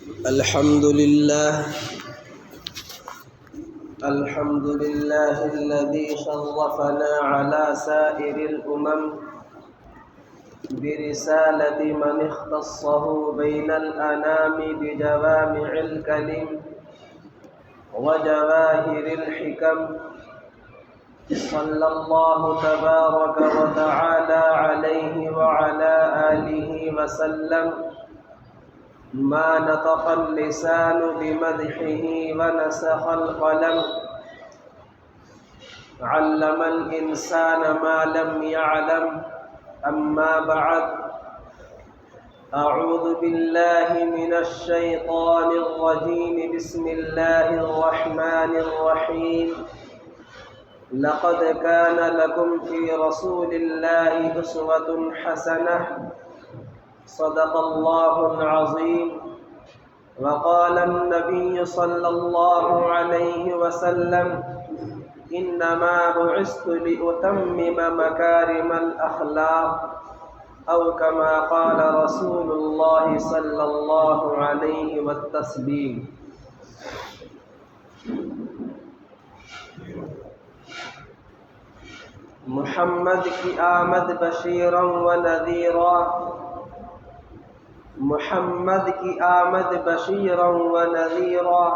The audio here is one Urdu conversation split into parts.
الحمد لله الذي شرفنا على سائر الأمم برسالة من اختصه بين الأنام بجوامع الكلم وجواهر الحكم. صلى الله تبارك وتعالى عليه وعلى آله وسلم. ما نطق اللسان بمدحه ونسخ القلم. علم الإنسان ما لم يعلم. أما بعد، أعوذ بالله من الشيطان الرجيم. بسم الله الرحمن الرحيم. لقد كان لكم في رسول الله أسوة حسنة. صدق الله العظيم. وقال النبي صلى الله عليه وسلم: إنما بعثت لأتمم مكارم الأخلاق، أو كما قال رسول الله صلى الله عليه والتسليم. محمد کی آمد بشیرا و نذیرا، محمد کی آمد بشیرا و نذیرا،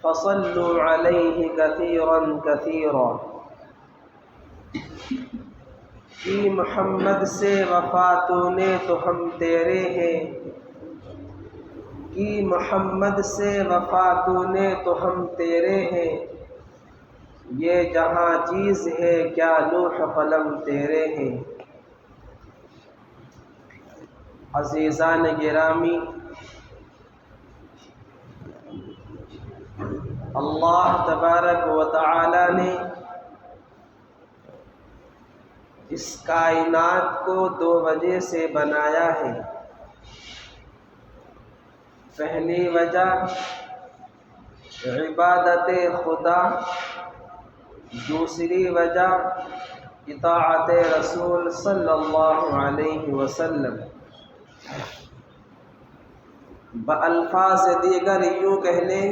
فصلوا علیہ کثیرا کثیرا. کی محمد سے وفا تو نے تو ہم تیرے ہیں، کی محمد سے وفا تو نے تو ہم تیرے ہیں. یہ جہاں چیز ہے کیا لوح قلم تیرے ہیں. عزیزان گرامی، اللہ تبارک و تعالی نے اس کائنات کو دو وجہ سے بنایا ہے. پہلی وجہ عبادت خدا، دوسری وجہ اطاعت رسول صلی اللہ علیہ وسلم. بالفاظ دیگر یوں کہہ لیں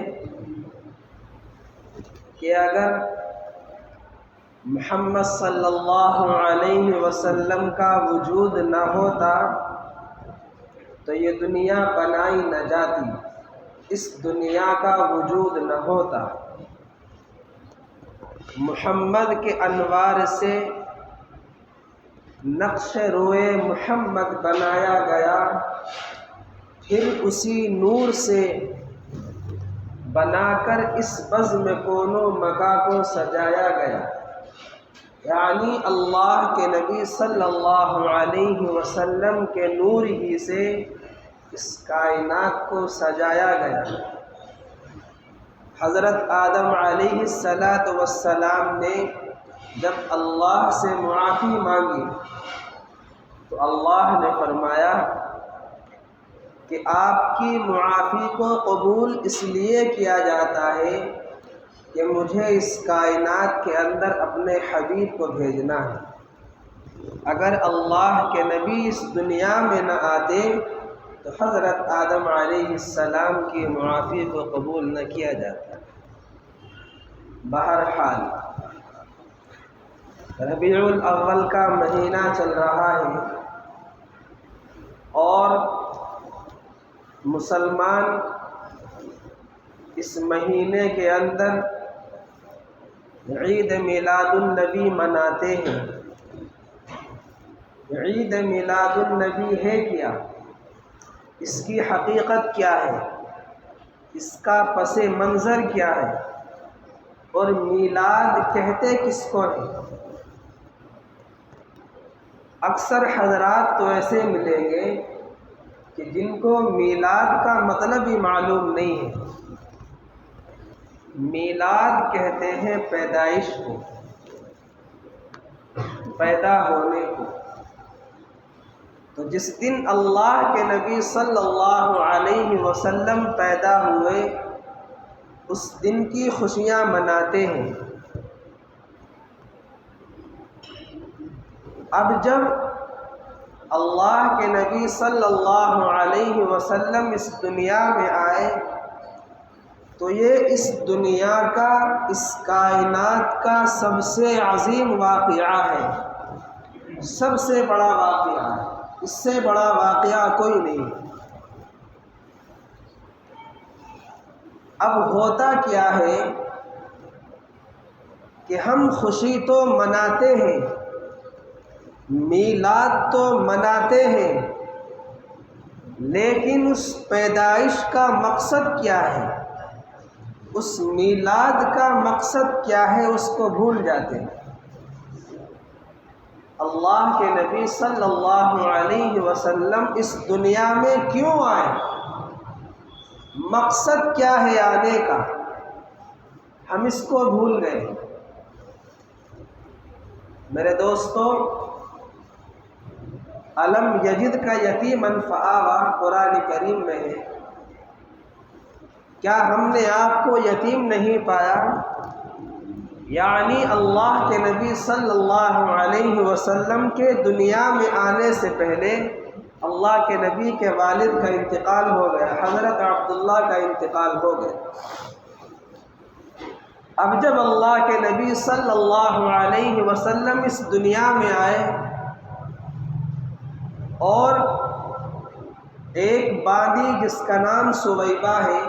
کہ اگر محمد صلی اللہ علیہ وسلم کا وجود نہ ہوتا تو یہ دنیا بنائی نہ جاتی، اس دنیا کا وجود نہ ہوتا. محمد کے انوار سے نقش روئے محمد بنایا گیا، پھر اسی نور سے بنا کر اس بزم کون و مکاں کو سجایا گیا. یعنی اللہ کے نبی صلی اللہ علیہ وسلم کے نور ہی سے اس کائنات کو سجایا گیا. حضرت آدم علیہ السلام نے جب اللہ سے معافی مانگی تو اللہ نے فرمایا کہ آپ کی معافی کو قبول اس لیے کیا جاتا ہے کہ مجھے اس کائنات کے اندر اپنے حبیب کو بھیجنا ہے. اگر اللہ کے نبی اس دنیا میں نہ آتے تو حضرت آدم علیہ السلام کی معافی کو قبول نہ کیا جاتا. بہرحال ربیع الاول کا مہینہ چل رہا ہے اور مسلمان اس مہینے کے اندر عید میلاد النبی مناتے ہیں. عید میلاد النبی ہے کیا؟ اس کی حقیقت کیا ہے؟ اس کا پس منظر کیا ہے؟ اور میلاد کہتے کس کو ہیں؟ اکثر حضرات تو ایسے ملیں گے کہ جن کو میلاد کا مطلب ہی معلوم نہیں ہے. میلاد کہتے ہیں پیدائش کو، پیدا ہونے کو. تو جس دن اللہ کے نبی صلی اللہ علیہ وسلم پیدا ہوئے اس دن کی خوشیاں مناتے ہیں. اب جب اللہ کے نبی صلی اللہ علیہ وسلم اس دنیا میں آئے تو یہ اس دنیا کا، اس کائنات کا سب سے عظیم واقعہ ہے، سب سے بڑا واقعہ ہے، اس سے بڑا واقعہ کوئی نہیں۔ اب ہوتا کیا ہے کہ ہم خوشی تو مناتے ہیں، میلاد تو مناتے ہیں، لیکن اس پیدائش کا مقصد کیا ہے، اس میلاد کا مقصد کیا ہے، اس کو بھول جاتے ہیں۔ اللہ کے نبی صلی اللہ علیہ وسلم اس دنیا میں کیوں آئے، مقصد کیا ہے آنے کا، ہم اس کو بھول گئے۔ میرے دوستو، الم یجد کا یتیماً فآویٰ قرآن کریم میں ہے، کیا ہم نے آپ کو یتیم نہیں پایا؟ یعنی اللہ کے نبی صلی اللہ علیہ وسلم کے دنیا میں آنے سے پہلے اللہ کے نبی کے والد کا انتقال ہو گیا، حضرت عبداللہ کا انتقال ہو گیا۔ اب جب اللہ کے نبی صلی اللہ علیہ وسلم اس دنیا میں آئے اور ایک باندی جس کا نام سویبہ ہے،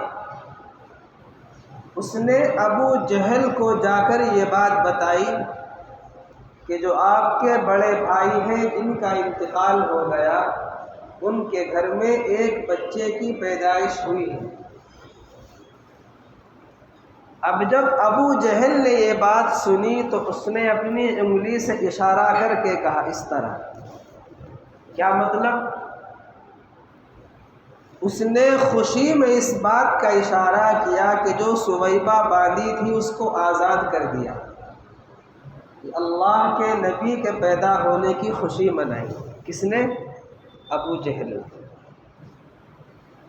اس نے ابو جہل کو جا کر یہ بات بتائی کہ جو آپ کے بڑے بھائی ہیں ان کا انتقال ہو گیا، ان کے گھر میں ایک بچے کی پیدائش ہوئی ہے۔ اب جب ابو جہل نے یہ بات سنی تو اس نے اپنی انگلی سے اشارہ کر کے کہا اس طرح، کیا مطلب؟ اس نے خوشی میں اس بات کا اشارہ کیا کہ جو سویبہ باندھی تھی اس کو آزاد کر دیا، اللہ کے نبی کے پیدا ہونے کی خوشی منائی۔ کس نے؟ ابو جہل۔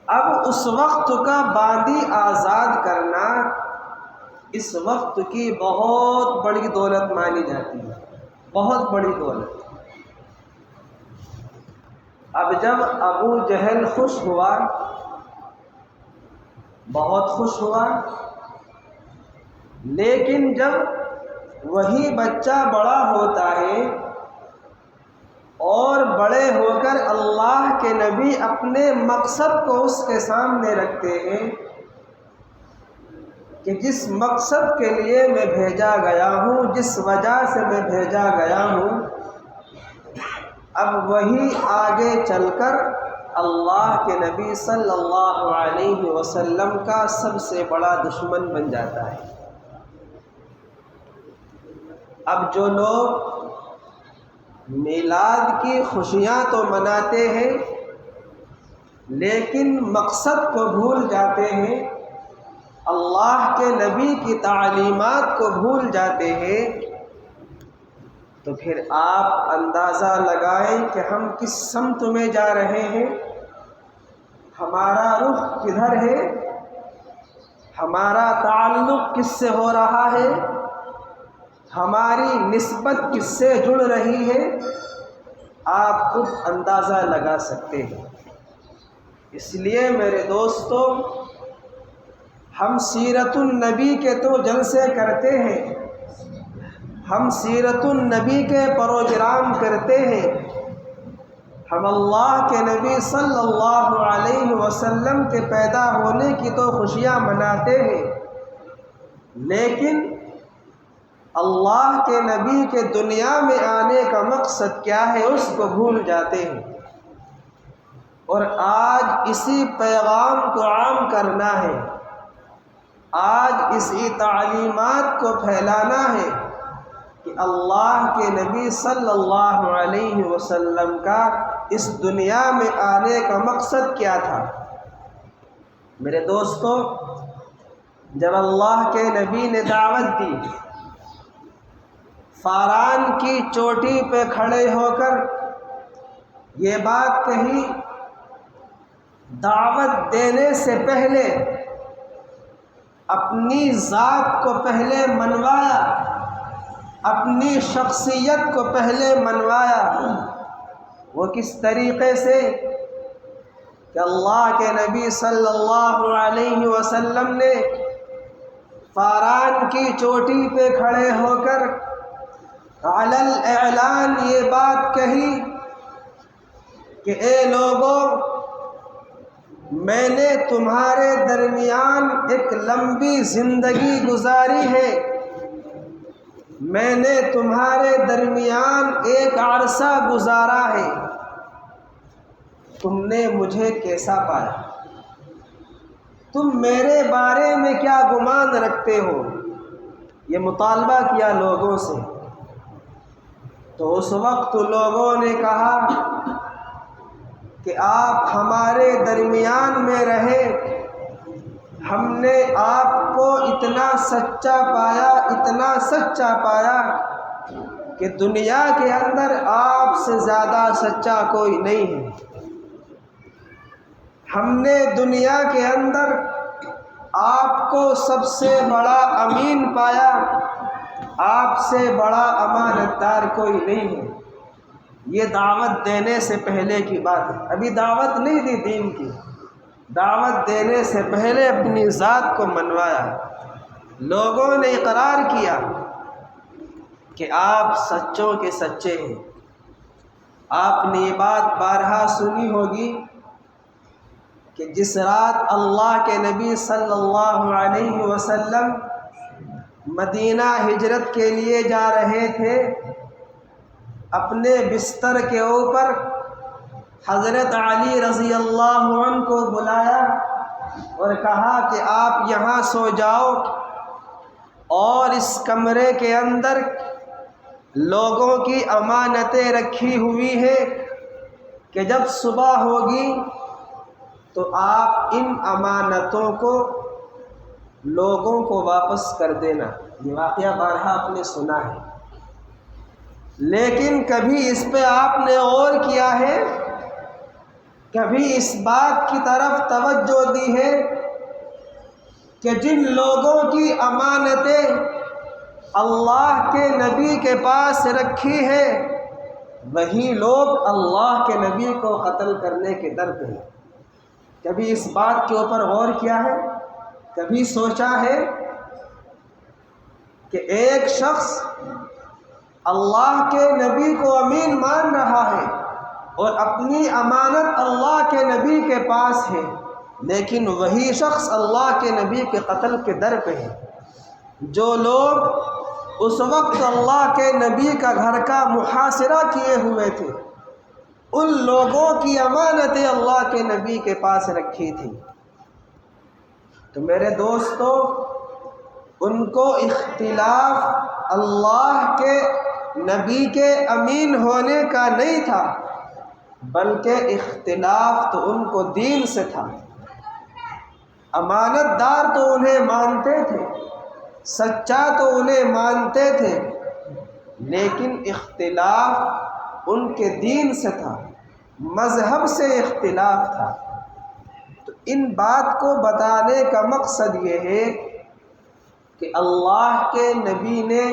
اب اس وقت کا باندھی آزاد کرنا اس وقت کی بہت بڑی دولت مانی جاتی ہے، بہت بڑی دولت۔ اب جب ابو جہل خوش ہوا، بہت خوش ہوا، لیکن جب وہی بچہ بڑا ہوتا ہے اور بڑے ہو کر اللہ کے نبی اپنے مقصد کو اس کے سامنے رکھتے ہیں کہ جس مقصد کے لیے میں بھیجا گیا ہوں، جس وجہ سے میں بھیجا گیا ہوں، اب وہی آگے چل کر اللہ کے نبی صلی اللہ علیہ وسلم کا سب سے بڑا دشمن بن جاتا ہے۔ اب جو لوگ میلاد کی خوشیاں تو مناتے ہیں لیکن مقصد کو بھول جاتے ہیں، اللہ کے نبی کی تعلیمات کو بھول جاتے ہیں، تو پھر آپ اندازہ لگائیں کہ ہم کس سمت میں جا رہے ہیں، ہمارا رخ کدھر ہے، ہمارا تعلق کس سے ہو رہا ہے، ہماری نسبت کس سے جڑ رہی ہے، آپ خود اندازہ لگا سکتے ہیں۔ اس لیے میرے دوستو، ہم سیرت النبی کے تو جلسے کرتے ہیں، ہم سیرت النبی کے پروگرام کرتے ہیں، ہم اللہ کے نبی صلی اللہ علیہ وسلم کے پیدا ہونے کی تو خوشیاں مناتے ہیں، لیکن اللہ کے نبی کے دنیا میں آنے کا مقصد کیا ہے اس کو بھول جاتے ہیں۔ اور آج اسی پیغام کو عام کرنا ہے، آج اسی تعلیمات کو پھیلانا ہے کہ اللہ کے نبی صلی اللہ علیہ وسلم کا اس دنیا میں آنے کا مقصد کیا تھا۔ میرے دوستو، جب اللہ کے نبی نے دعوت دی، فاران کی چوٹی پہ کھڑے ہو کر یہ بات کہی، دعوت دینے سے پہلے اپنی ذات کو پہلے منوایا، اپنی شخصیت کو پہلے منوایا، وہ کس طریقے سے کہ اللہ کے نبی صلی اللہ علیہ وسلم نے فاران کی چوٹی پہ کھڑے ہو کر علی الاعلان یہ بات کہی کہ اے لوگوں، میں نے تمہارے درمیان ایک لمبی زندگی گزاری ہے، میں نے تمہارے درمیان ایک عرصہ گزارا ہے، تم نے مجھے کیسا پایا؟ تم میرے بارے میں کیا گمان رکھتے ہو؟ یہ مطالبہ کیا لوگوں سے۔ تو اس وقت لوگوں نے کہا کہ آپ ہمارے درمیان میں رہے، ہم نے آپ کو اتنا سچا پایا، اتنا سچا پایا کہ دنیا کے اندر آپ سے زیادہ سچا کوئی نہیں ہے۔ ہم نے دنیا کے اندر آپ کو سب سے بڑا امین پایا، آپ سے بڑا امانت دار کوئی نہیں ہے۔ یہ دعوت دینے سے پہلے کی بات ہے، ابھی دعوت نہیں دی دین کی، دعوت دینے سے پہلے اپنی ذات کو منوایا۔ لوگوں نے اقرار کیا کہ آپ سچوں کے سچے ہیں۔ آپ نے یہ بات بارہا سنی ہوگی کہ جس رات اللہ کے نبی صلی اللہ علیہ وسلم مدینہ ہجرت کے لیے جا رہے تھے، اپنے بستر کے اوپر حضرت علی رضی اللہ عنہ کو بلایا اور کہا کہ آپ یہاں سو جاؤ، اور اس کمرے کے اندر لوگوں کی امانتیں رکھی ہوئی ہیں کہ جب صبح ہوگی تو آپ ان امانتوں کو لوگوں کو واپس کر دینا۔ یہ واقعہ بارہا آپ نے سنا ہے، لیکن کبھی اس پہ آپ نے غور کیا ہے؟ کبھی اس بات کی طرف توجہ دی ہے کہ جن لوگوں کی امانتیں اللہ کے نبی کے پاس رکھی ہے، وہی لوگ اللہ کے نبی کو قتل کرنے کے در پہ ہیں؟ کبھی اس بات کے اوپر غور کیا ہے؟ کبھی سوچا ہے کہ ایک شخص اللہ کے نبی کو امین مان رہا ہے اور اپنی امانت اللہ کے نبی کے پاس ہے، لیکن وہی شخص اللہ کے نبی کے قتل کے در پہ ہے؟ جو لوگ اس وقت اللہ کے نبی کا گھر کا محاصرہ کیے ہوئے تھے، ان لوگوں کی امانتیں اللہ کے نبی کے پاس رکھی تھی۔ تو میرے دوستو، ان کو اختلاف اللہ کے نبی کے امین ہونے کا نہیں تھا، بلکہ اختلاف تو ان کو دین سے تھا۔ امانت دار تو انہیں مانتے تھے، سچا تو انہیں مانتے تھے، لیکن اختلاف ان کے دین سے تھا، مذہب سے اختلاف تھا۔ تو ان بات کو بتانے کا مقصد یہ ہے کہ اللہ کے نبی نے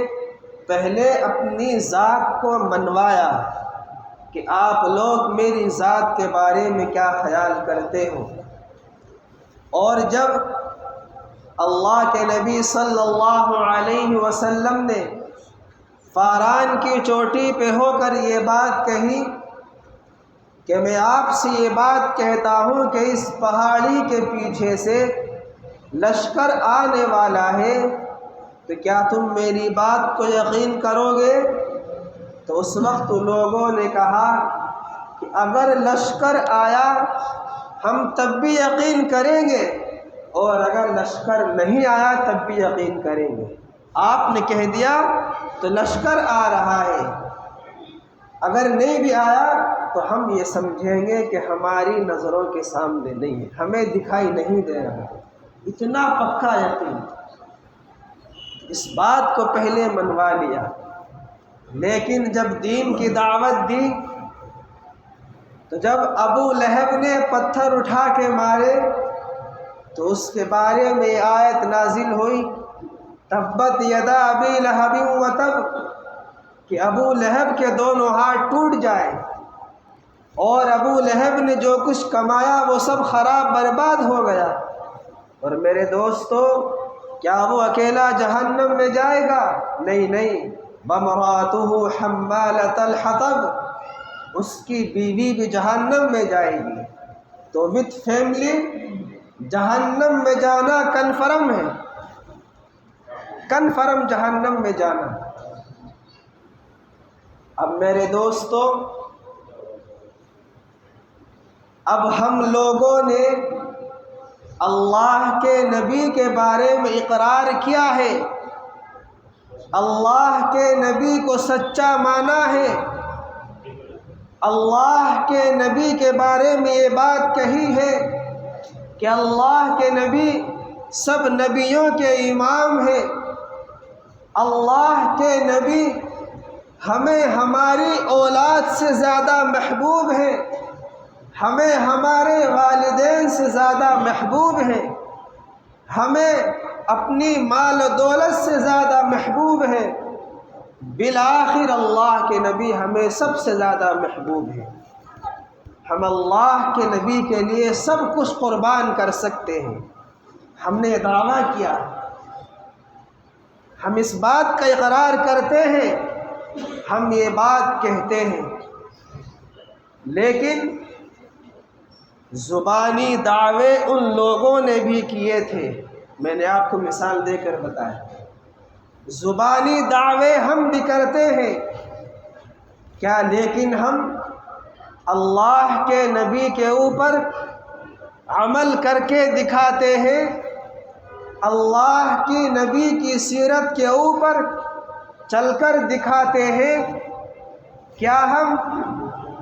پہلے اپنی ذات کو منوایا کہ آپ لوگ میری ذات کے بارے میں کیا خیال کرتے ہو، اور جب اللہ کے نبی صلی اللہ علیہ وسلم نے فاران کی چوٹی پہ ہو کر یہ بات کہی کہ میں آپ سے یہ بات کہتا ہوں کہ اس پہاڑی کے پیچھے سے لشکر آنے والا ہے، تو کیا تم میری بات کو یقین کرو گے؟ تو اس وقت لوگوں نے کہا کہ اگر لشکر آیا ہم تب بھی یقین کریں گے، اور اگر لشکر نہیں آیا تب بھی یقین کریں گے۔ آپ نے کہہ دیا تو لشکر آ رہا ہے، اگر نہیں بھی آیا تو ہم یہ سمجھیں گے کہ ہماری نظروں کے سامنے نہیں ہے، ہمیں دکھائی نہیں دے رہا۔ اتنا پکا یقین، اس بات کو پہلے منوا لیا۔ لیکن جب دین کی دعوت دی تو جب ابو لہب نے پتھر اٹھا کے مارے تو اس کے بارے میں آیت نازل ہوئی، تبت یدا ابی لہب وتب، کہ ابو لہب کے دونوں ہاتھ ٹوٹ جائیں۔ اور ابو لہب نے جو کچھ کمایا وہ سب خراب برباد ہو گیا۔ اور میرے دوستو، کیا وہ اکیلا جہنم میں جائے گا؟ نہیں، وامرأتہ حمالۃ الحطب، اس کی بیوی بھی جہنم میں جائے گی۔ تو وتھ فیملی جہنم میں جانا کنفرم ہے، کنفرم جہنم میں جانا۔ اب میرے دوستو، اب ہم لوگوں نے اللہ کے نبی کے بارے میں اقرار کیا ہے، اللہ کے نبی کو سچا مانا ہے، اللہ کے نبی کے بارے میں یہ بات کہی ہے کہ اللہ کے نبی سب نبیوں کے امام ہیں، اللہ کے نبی ہمیں ہماری اولاد سے زیادہ محبوب ہیں، ہمیں ہمارے والدین سے زیادہ محبوب ہیں، ہمیں اپنی مال و دولت سے زیادہ محبوب ہیں، بالآخر اللہ کے نبی ہمیں سب سے زیادہ محبوب ہیں۔ ہم اللہ کے نبی کے لیے سب کچھ قربان کر سکتے ہیں۔ ہم نے دعویٰ کیا، ہم اس بات کا اقرار کرتے ہیں، ہم یہ بات کہتے ہیں، لیکن زبانی دعوے ان لوگوں نے بھی کیے تھے۔ میں نے آپ کو مثال دے کر بتایا، زبانی دعوے ہم بھی کرتے ہیں کیا، لیکن ہم اللہ کے نبی کے اوپر عمل کر کے دکھاتے ہیں، اللہ کی نبی کی سیرت کے اوپر چل کر دکھاتے ہیں۔ کیا ہم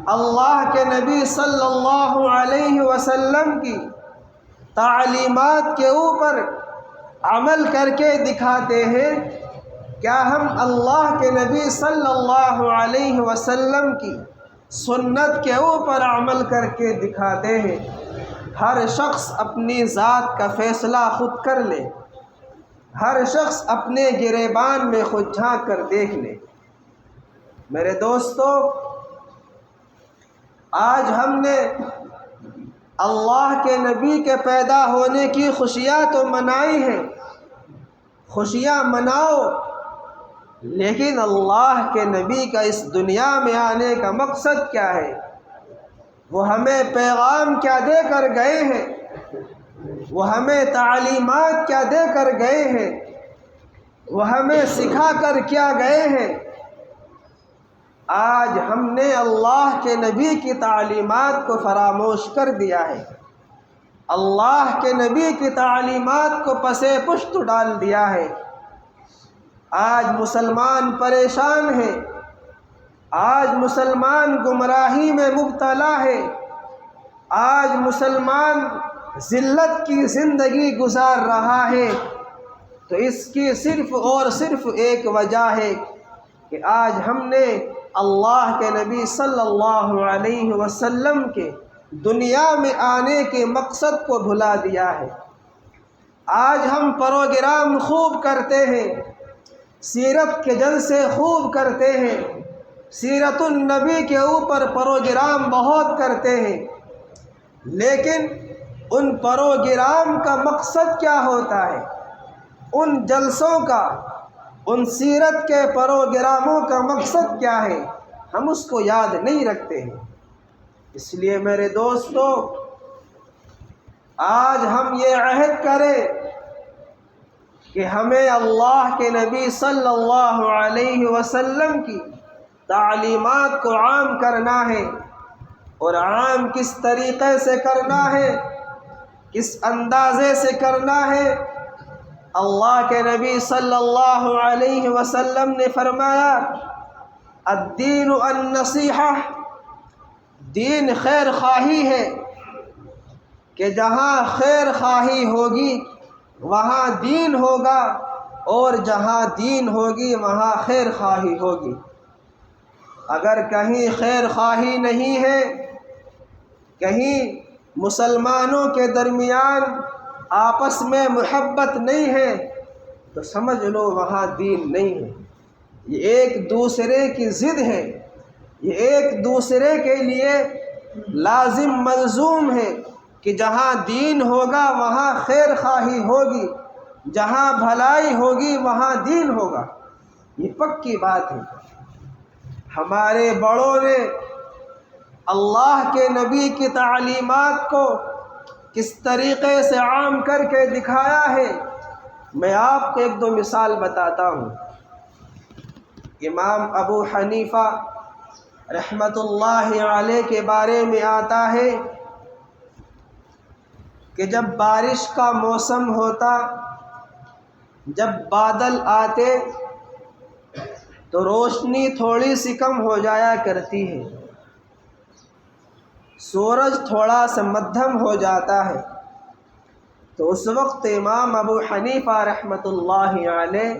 اللہ کے نبی صلی اللہ علیہ وسلم کی تعلیمات کے اوپر عمل کر کے دکھاتے ہیں؟ کیا ہم اللہ کے نبی صلی اللہ علیہ وسلم کی سنت کے اوپر عمل کر کے دکھاتے ہیں؟ ہر شخص اپنی ذات کا فیصلہ خود کر لے، ہر شخص اپنے گریبان میں خود جھانک کر دیکھ لے۔ میرے دوستو، آج ہم نے اللہ کے نبی کے پیدا ہونے کی خوشیاں تو منائی ہیں، خوشیاں مناؤ، لیکن اللہ کے نبی کا اس دنیا میں آنے کا مقصد کیا ہے؟ وہ ہمیں پیغام کیا دے کر گئے ہیں؟ وہ ہمیں تعلیمات کیا دے کر گئے ہیں؟ وہ ہمیں سکھا کر کیا گئے ہیں؟ آج ہم نے اللہ کے نبی کی تعلیمات کو فراموش کر دیا ہے، اللہ کے نبی کی تعلیمات کو پس پشت ڈال دیا ہے۔ آج مسلمان پریشان ہیں، آج مسلمان گمراہی میں مبتلا ہے، آج مسلمان ذلت کی زندگی گزار رہا ہے۔ تو اس کی صرف اور صرف ایک وجہ ہے کہ آج ہم نے اللہ کے نبی صلی اللہ علیہ وسلم کے دنیا میں آنے کے مقصد کو بھلا دیا ہے۔ آج ہم پروگرام خوب کرتے ہیں، سیرت کے جلسے خوب کرتے ہیں، سیرت النبی کے اوپر پروگرام بہت کرتے ہیں، لیکن ان پروگرام کا مقصد کیا ہوتا ہے؟ ان جلسوں کا، ان سیرت کے پروگراموں کا مقصد کیا ہے؟ ہم اس کو یاد نہیں رکھتے ہیں۔ اس لیے میرے دوستو، آج ہم یہ عہد کریں کہ ہمیں اللہ کے نبی صلی اللہ علیہ وسلم کی تعلیمات کو عام کرنا ہے، اور عام کس طریقے سے کرنا ہے، کس اندازے سے کرنا ہے؟ اللہ کے نبی صلی اللہ علیہ وسلم نے فرمایا، الدین النصیحہ، دین خیر خواہی ہے، کہ جہاں خیر خواہی ہوگی وہاں دین ہوگا، اور جہاں دین ہوگی وہاں خیر خواہی ہوگی۔ اگر کہیں خیر خواہی نہیں ہے، کہیں مسلمانوں کے درمیان آپس میں محبت نہیں ہے، تو سمجھ لو وہاں دین نہیں ہے۔ یہ ایک دوسرے کی ضد ہے، یہ ایک دوسرے کے لیے لازم ملزوم ہے کہ جہاں دین ہوگا وہاں خیر خواہی ہوگی، جہاں بھلائی ہوگی وہاں دین ہوگا، یہ پکی بات ہے۔ ہمارے بڑوں نے اللہ کے نبی کی تعلیمات کو کس طریقے سے عام کر کے دکھایا ہے، میں آپ کو ایک دو مثال بتاتا ہوں۔ امام ابو حنیفہ رحمۃ اللہ علیہ کے بارے میں آتا ہے کہ جب بارش کا موسم ہوتا، جب بادل آتے تو روشنی تھوڑی سی کم ہو جایا کرتی ہے، سورج تھوڑا سا مدھم ہو جاتا ہے، تو اس وقت امام ابو حنیفہ رحمۃ اللہ علیہ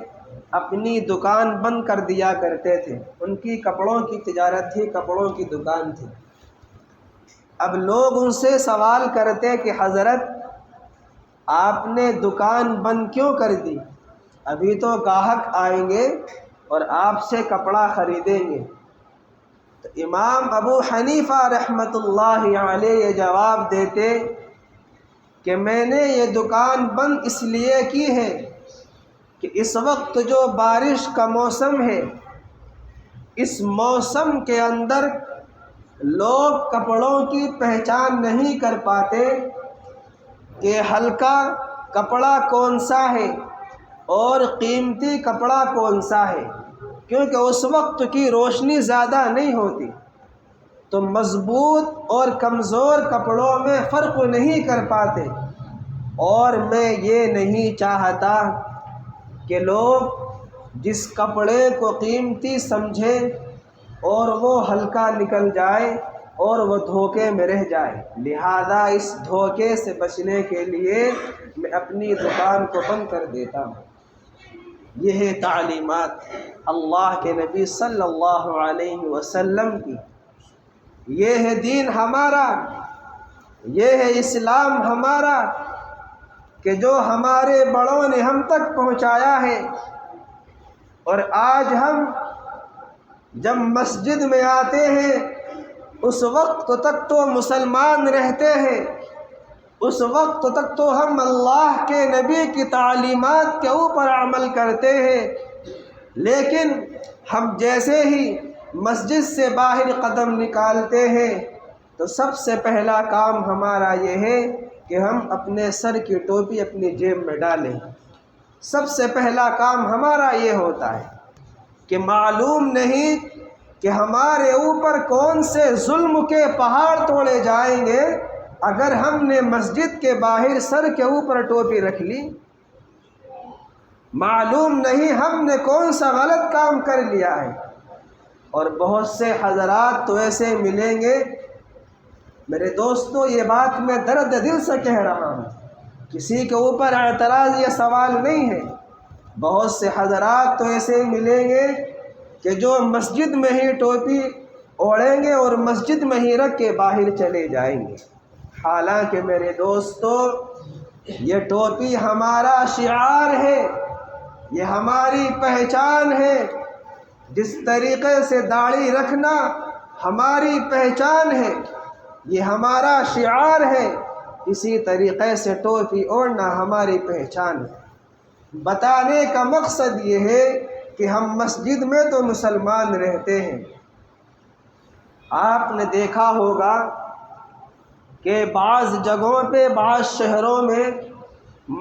اپنی دکان بند کر دیا کرتے تھے۔ ان کی کپڑوں کی تجارت تھی، کپڑوں کی دکان تھی۔ اب لوگ ان سے سوال کرتے کہ حضرت آپ نے دکان بند کیوں کر دی؟ ابھی تو گاہک آئیں گے اور آپ سے کپڑا خریدیں گے۔ تو امام ابو حنیفہ رحمۃ اللہ علیہ یہ جواب دیتے کہ میں نے یہ دکان بند اس لیے کی ہے کہ اس وقت جو بارش کا موسم ہے، اس موسم کے اندر لوگ کپڑوں کی پہچان نہیں کر پاتے کہ ہلکا کپڑا کون سا ہے اور قیمتی کپڑا کون سا ہے، کیونکہ اس وقت کی روشنی زیادہ نہیں ہوتی، تو مضبوط اور کمزور کپڑوں میں فرق نہیں کر پاتے۔ اور میں یہ نہیں چاہتا کہ لوگ جس کپڑے کو قیمتی سمجھیں اور وہ ہلکا نکل جائے اور وہ دھوکے میں رہ جائے، لہذا اس دھوکے سے بچنے کے لیے میں اپنی دکان کو بند کر دیتا ہوں۔ یہ ہے تعلیمات اللہ کے نبی صلی اللہ علیہ وسلم کی، یہ ہے دین ہمارا، یہ ہے اسلام ہمارا کہ جو ہمارے بڑوں نے ہم تک پہنچایا ہے۔ اور آج ہم جب مسجد میں آتے ہیں اس وقت تک تو مسلمان رہتے ہیں، اس وقت تک تو ہم اللہ کے نبی کی تعلیمات کے اوپر عمل کرتے ہیں، لیکن ہم جیسے ہی مسجد سے باہر قدم نکالتے ہیں تو سب سے پہلا کام ہمارا یہ ہے کہ ہم اپنے سر کی ٹوپی اپنی جیب میں ڈالیں۔ سب سے پہلا کام ہمارا یہ ہوتا ہے کہ معلوم نہیں کہ ہمارے اوپر کون سے ظلم کے پہاڑ توڑے جائیں گے اگر ہم نے مسجد کے باہر سر کے اوپر ٹوپی رکھ لی۔ معلوم نہیں ہم نے کون سا غلط کام کر لیا ہے۔ اور بہت سے حضرات تو ایسے ملیں گے، میرے دوستو یہ بات میں درد دل سے کہہ رہا ہوں، کسی کے اوپر اعتراض یا سوال نہیں ہے، بہت سے حضرات تو ایسے ملیں گے کہ جو مسجد میں ہی ٹوپی اوڑھیں گے اور مسجد میں ہی رکھ کے باہر چلے جائیں گے۔ حالانکہ میرے دوستو یہ ٹوپی ہمارا شعار ہے، یہ ہماری پہچان ہے۔ جس طریقے سے داڑھی رکھنا ہماری پہچان ہے، یہ ہمارا شعار ہے، اسی طریقے سے ٹوپی اوڑھنا ہماری پہچان ہے۔ بتانے کا مقصد یہ ہے کہ ہم مسجد میں تو مسلمان رہتے ہیں۔ آپ نے دیکھا ہوگا کہ بعض جگہوں پہ، بعض شہروں میں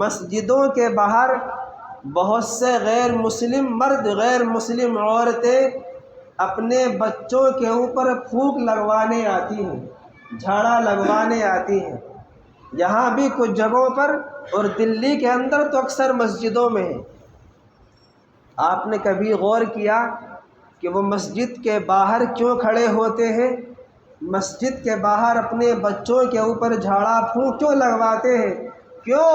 مسجدوں کے باہر بہت سے غیر مسلم مرد، غیر مسلم عورتیں اپنے بچوں کے اوپر پھونک لگوانے آتی ہیں، جھاڑا لگوانے آتی ہیں۔ یہاں بھی کچھ جگہوں پر اور دلی کے اندر تو اکثر مسجدوں میں ہے۔ آپ نے کبھی غور کیا کہ وہ مسجد کے باہر کیوں کھڑے ہوتے ہیں؟ مسجد کے باہر اپنے بچوں کے اوپر جھاڑا پھونک کیوں لگواتے ہیں؟ کیوں؟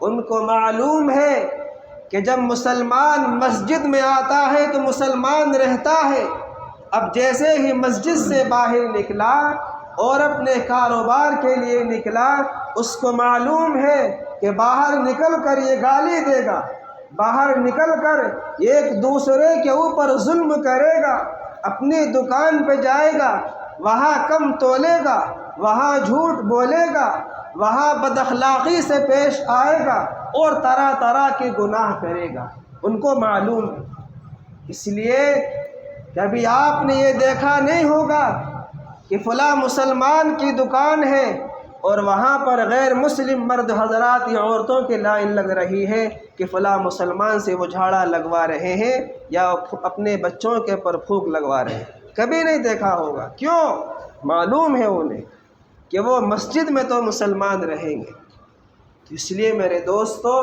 ان کو معلوم ہے کہ جب مسلمان مسجد میں آتا ہے تو مسلمان رہتا ہے۔ اب جیسے ہی مسجد سے باہر نکلا اور اپنے کاروبار کے لیے نکلا، اس کو معلوم ہے کہ باہر نکل کر یہ گالی دے گا، باہر نکل کر ایک دوسرے کے اوپر ظلم کرے گا، اپنی دکان پہ جائے گا، وہاں کم تولے گا، وہاں جھوٹ بولے گا، وہاں بد اخلاقی سے پیش آئے گا اور طرح طرح کے گناہ کرے گا، ان کو معلوم ہے۔ اس لیے کبھی آپ نے یہ دیکھا نہیں ہوگا کہ فلاں مسلمان کی دکان ہے اور وہاں پر غیر مسلم مرد حضرات یا عورتوں کی لائن لگ رہی ہے کہ فلاں مسلمان سے وہ جھاڑا لگوا رہے ہیں یا اپنے بچوں کے پر پھونک لگوا رہے ہیں، کبھی نہیں دیکھا ہوگا۔ کیوں؟ معلوم ہے انہیں کہ وہ مسجد میں تو مسلمان رہیں گے۔ اس لیے میرے دوستو،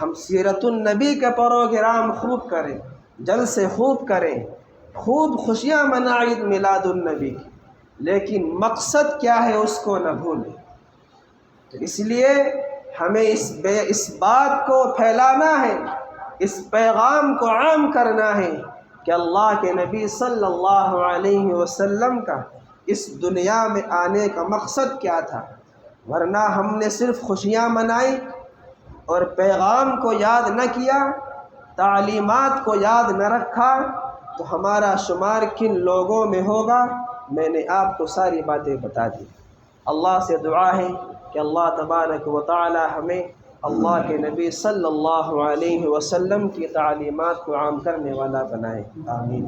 ہم سیرت النبی کے پروگرام خوب کریں، جلسے خوب کریں، خوب خوشیاں منائیں عید میلاد النبی کی، لیکن مقصد کیا ہے اس کو نہ بھولیں۔ تو اس لیے ہمیں اس بات کو پھیلانا ہے، اس پیغام کو عام کرنا ہے کہ اللہ کے نبی صلی اللہ علیہ وسلم کا اس دنیا میں آنے کا مقصد کیا تھا، ورنہ ہم نے صرف خوشیاں منائی اور پیغام کو یاد نہ کیا، تعلیمات کو یاد نہ رکھا، تو ہمارا شمار کن لوگوں میں ہوگا؟ میں نے آپ کو ساری باتیں بتا دی۔ اللہ سے دعا ہے کہ اللہ تبارک و تعالی ہمیں اللہ کے نبی صلی اللہ علیہ وسلم کی تعلیمات کو عام کرنے والا بنائے، آمین۔